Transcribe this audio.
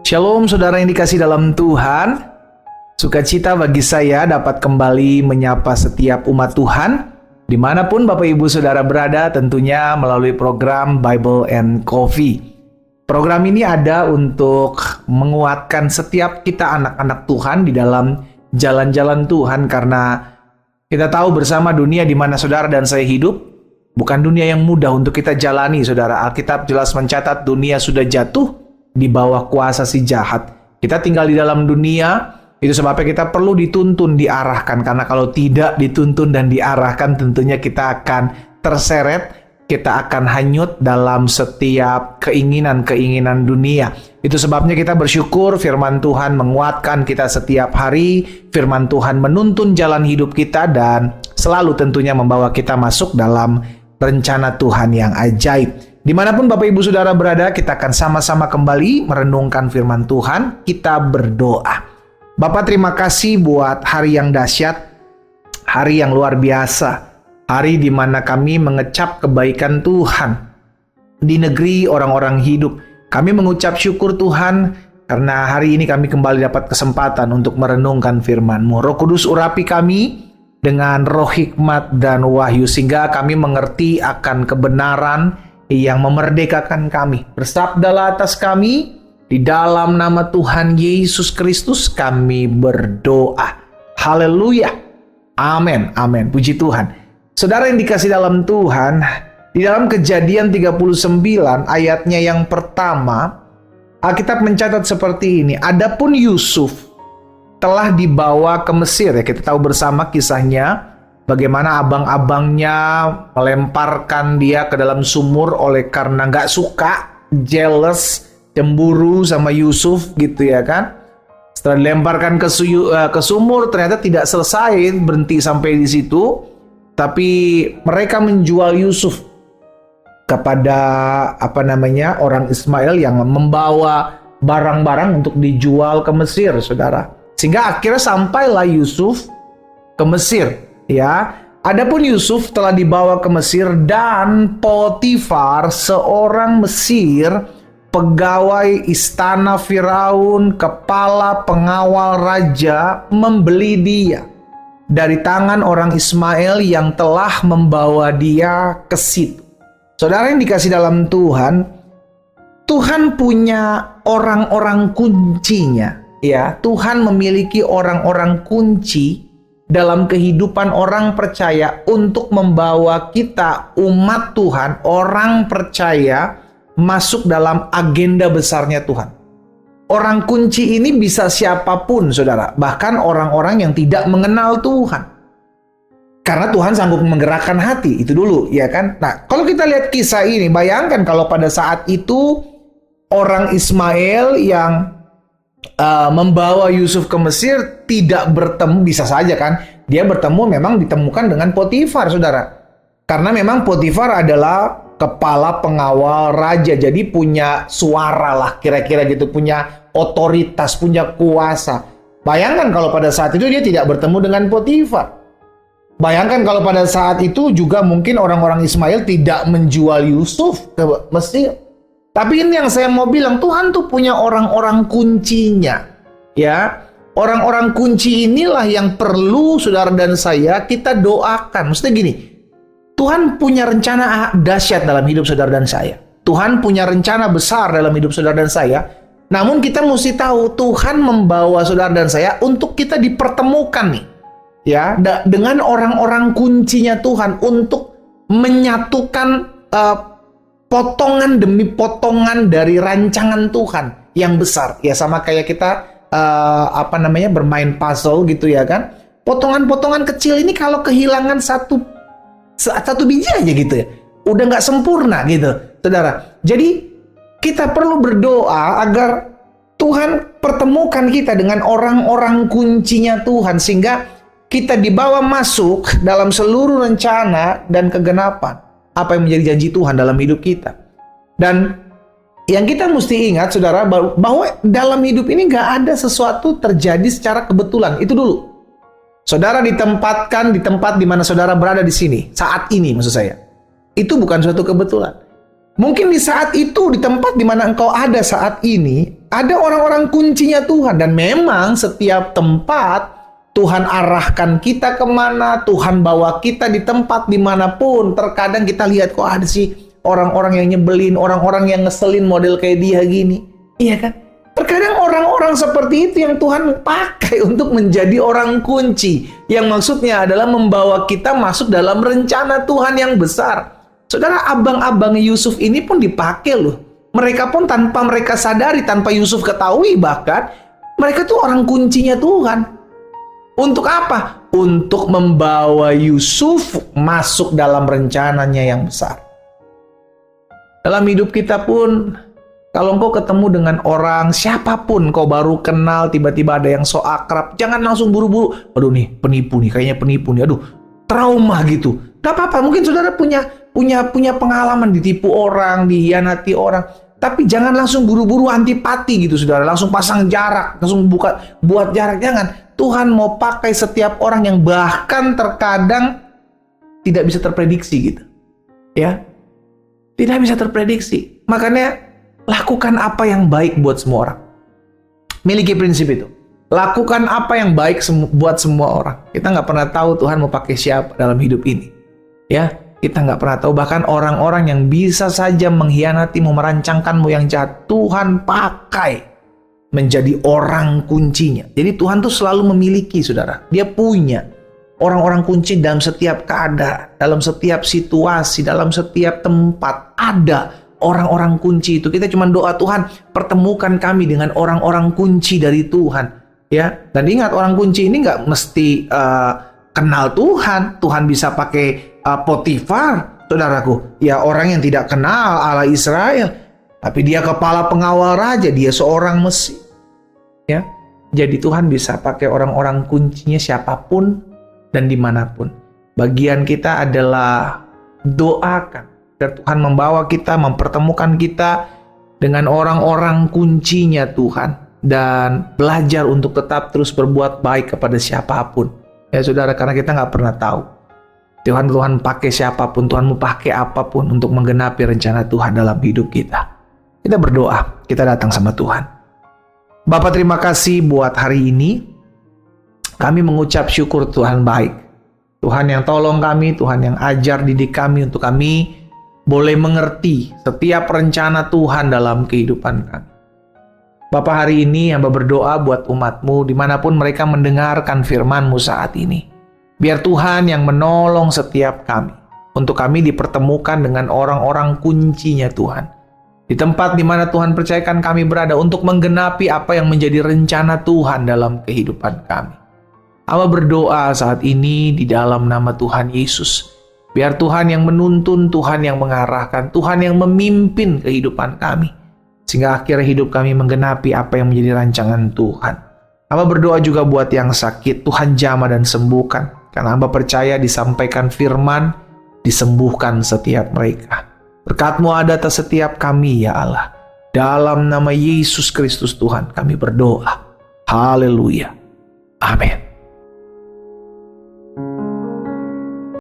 Shalom saudara yang dikasih dalam Tuhan. Sukacita bagi saya dapat kembali menyapa setiap umat Tuhan dimanapun Bapak Ibu Saudara berada, tentunya melalui program Bible and Coffee. Program ini ada untuk menguatkan setiap kita anak-anak Tuhan di dalam jalan-jalan Tuhan, karena kita tahu bersama dunia di mana saudara dan saya hidup bukan dunia yang mudah untuk kita jalani, saudara. Alkitab jelas mencatat dunia sudah jatuh di bawah kuasa si jahat. Kita tinggal di dalam dunia, itu sebabnya kita perlu dituntun, diarahkan. Karena kalau tidak dituntun dan diarahkan, tentunya kita akan terseret, kita akan hanyut dalam setiap keinginan-keinginan dunia. Itu sebabnya kita bersyukur firman Tuhan menguatkan kita setiap hari. Firman Tuhan menuntun jalan hidup kita dan selalu tentunya membawa kita masuk dalam rencana Tuhan yang ajaib. Dimanapun Bapak Ibu Saudara berada, kita akan sama-sama kembali merenungkan firman Tuhan. Kita berdoa. Bapak, terima kasih buat hari yang dahsyat, hari yang luar biasa, hari di mana kami mengecap kebaikan Tuhan di negeri orang-orang hidup. Kami mengucap syukur Tuhan, karena hari ini kami kembali dapat kesempatan untuk merenungkan firman-Mu. Roh Kudus, urapi kami dengan roh hikmat dan wahyu, sehingga kami mengerti akan kebenaran yang memerdekakan kami. Bersabdalah atas kami, di dalam nama Tuhan Yesus Kristus kami berdoa. Haleluya. Amin. Amin. Puji Tuhan. Saudara yang dikasih dalam Tuhan, di dalam Kejadian 39 ayatnya yang pertama, Alkitab mencatat seperti ini. Adapun Yusuf telah dibawa ke Mesir. Ya, kita tahu bersama kisahnya, bagaimana abang-abangnya melemparkan dia ke dalam sumur oleh karena nggak suka, jealous, cemburu sama Yusuf gitu ya kan. Setelah dilemparkan ke sumur, ternyata tidak selesai, berhenti sampai di situ. Tapi mereka menjual Yusuf kepada orang Ismail yang membawa barang-barang untuk dijual ke Mesir, saudara. Sehingga akhirnya sampailah Yusuf ke Mesir. Ya, adapun Yusuf telah dibawa ke Mesir dan Potifar, seorang Mesir, pegawai istana Firaun, kepala pengawal raja, membeli dia dari tangan orang Ismail yang telah membawa dia ke situ. Saudara yang dikasih dalam Tuhan, Tuhan punya orang-orang kuncinya. Ya, Tuhan memiliki orang-orang kunci dalam kehidupan orang percaya untuk membawa kita umat Tuhan, orang percaya, masuk dalam agenda besarnya Tuhan. Orang kunci ini bisa siapapun, saudara, bahkan orang-orang yang tidak mengenal Tuhan. Karena Tuhan sanggup menggerakkan hati, itu dulu, ya kan? Nah, kalau kita lihat kisah ini, bayangkan kalau pada saat itu orang Ismail yang membawa Yusuf ke Mesir tidak bertemu, bisa saja kan dia bertemu, memang ditemukan dengan Potifar, saudara, karena memang Potifar adalah kepala pengawal raja, jadi punya suara lah kira-kira gitu, punya otoritas, punya kuasa. Bayangkan kalau pada saat itu dia tidak bertemu dengan Potifar. Bayangkan kalau pada saat itu juga mungkin orang-orang Ismail tidak menjual Yusuf ke Mesir. Tapi ini yang saya mau bilang, Tuhan tuh punya orang-orang kuncinya. Ya, orang-orang kunci inilah yang perlu saudara dan saya kita doakan. Maksudnya gini, Tuhan punya rencana dahsyat dalam hidup saudara dan saya. Tuhan punya rencana besar dalam hidup saudara dan saya. Namun kita mesti tahu, Tuhan membawa saudara dan saya untuk kita dipertemukan nih. Ya, dengan orang-orang kuncinya Tuhan untuk menyatukan potongan demi potongan dari rancangan Tuhan yang besar. Ya, sama kayak kita bermain puzzle gitu ya kan. Potongan-potongan kecil ini kalau kehilangan satu biji aja gitu ya, udah nggak sempurna gitu, saudara. Jadi kita perlu berdoa agar Tuhan pertemukan kita dengan orang-orang kuncinya Tuhan, sehingga kita dibawa masuk dalam seluruh rencana dan kegenapan apa yang menjadi janji Tuhan dalam hidup kita. Dan yang kita mesti ingat, saudara, bahwa dalam hidup ini nggak ada sesuatu terjadi secara kebetulan. Itu dulu. Saudara ditempatkan di tempat di mana saudara berada di sini, saat ini maksud saya. Itu bukan suatu kebetulan. Mungkin di saat itu, di tempat di mana engkau ada saat ini, ada orang-orang kuncinya Tuhan. Dan memang setiap tempat Tuhan arahkan kita kemana, Tuhan bawa kita di tempat dimanapun. Terkadang kita lihat kok ada sih orang-orang yang nyebelin, orang-orang yang ngeselin model kayak dia gini. Iya kan? Terkadang orang-orang seperti itu yang Tuhan pakai untuk menjadi orang kunci. Yang maksudnya adalah membawa kita masuk dalam rencana Tuhan yang besar. Saudara, abang-abang Yusuf ini pun dipakai loh. Mereka pun tanpa mereka sadari, tanpa Yusuf ketahui bahkan, mereka tuh orang kuncinya Tuhan. Untuk apa? Untuk membawa Yusuf masuk dalam rencananya yang besar. Dalam hidup kita pun, kalau engkau ketemu dengan orang, siapapun kau baru kenal, tiba-tiba ada yang so akrab, jangan langsung buru-buru, aduh nih, penipu nih, kayaknya penipu nih, aduh, trauma gitu. Gak apa-apa, mungkin saudara punya pengalaman ditipu orang, dihianati orang. Tapi jangan langsung buru-buru antipati gitu saudara. Langsung pasang jarak, langsung buat jarak. Jangan. Tuhan mau pakai setiap orang yang bahkan terkadang tidak bisa terprediksi gitu. Ya. Tidak bisa terprediksi. Makanya lakukan apa yang baik buat semua orang. Miliki prinsip itu. Lakukan apa yang baik buat semua orang. Kita nggak pernah tahu Tuhan mau pakai siapa dalam hidup ini. Ya. Kita nggak pernah tahu, bahkan orang-orang yang bisa saja mengkhianatimu, merancangkanmu yang jahat, Tuhan pakai menjadi orang kuncinya. Jadi Tuhan tuh selalu memiliki, saudara. Dia punya orang-orang kunci dalam setiap keadaan, dalam setiap situasi, dalam setiap tempat. Ada orang-orang kunci itu. Kita cuma doa, Tuhan, pertemukan kami dengan orang-orang kunci dari Tuhan. Ya, dan ingat, orang kunci ini nggak mesti kenal Tuhan. Tuhan bisa pakai Potifar, saudaraku, ya orang yang tidak kenal Allah Israel, tapi dia kepala pengawal raja, dia seorang Mesir. Ya, jadi Tuhan bisa pakai orang-orang kuncinya siapapun dan dimanapun. Bagian kita adalah doakan agar Tuhan membawa kita, mempertemukan kita dengan orang-orang kuncinya Tuhan, dan belajar untuk tetap terus berbuat baik kepada siapapun. Ya saudara, karena kita nggak pernah tahu Tuhan pakai siapapun, Tuhan mau pakai apapun untuk menggenapi rencana Tuhan dalam hidup kita. Kita berdoa, kita datang sama Tuhan. Bapa, terima kasih buat hari ini. Kami mengucap syukur Tuhan baik. Tuhan yang tolong kami, Tuhan yang ajar didik kami untuk kami boleh mengerti setiap rencana Tuhan dalam kehidupan kami. Bapa, hari ini hamba berdoa buat umat-Mu dimanapun mereka mendengarkan firman-Mu saat ini. Biar Tuhan yang menolong setiap kami, untuk kami dipertemukan dengan orang-orang kuncinya Tuhan. Di tempat di mana Tuhan percayakan kami berada untuk menggenapi apa yang menjadi rencana Tuhan dalam kehidupan kami. Hamba berdoa saat ini di dalam nama Tuhan Yesus. Biar Tuhan yang menuntun, Tuhan yang mengarahkan, Tuhan yang memimpin kehidupan kami. Sehingga akhirnya hidup kami menggenapi apa yang menjadi rancangan Tuhan. Hamba berdoa juga buat yang sakit, Tuhan jamah dan sembuhkan. Karena hamba percaya disampaikan firman, disembuhkan setiap mereka. Berkat-Mu ada atas setiap kami ya Allah. Dalam nama Yesus Kristus Tuhan kami berdoa. Haleluya. Amin.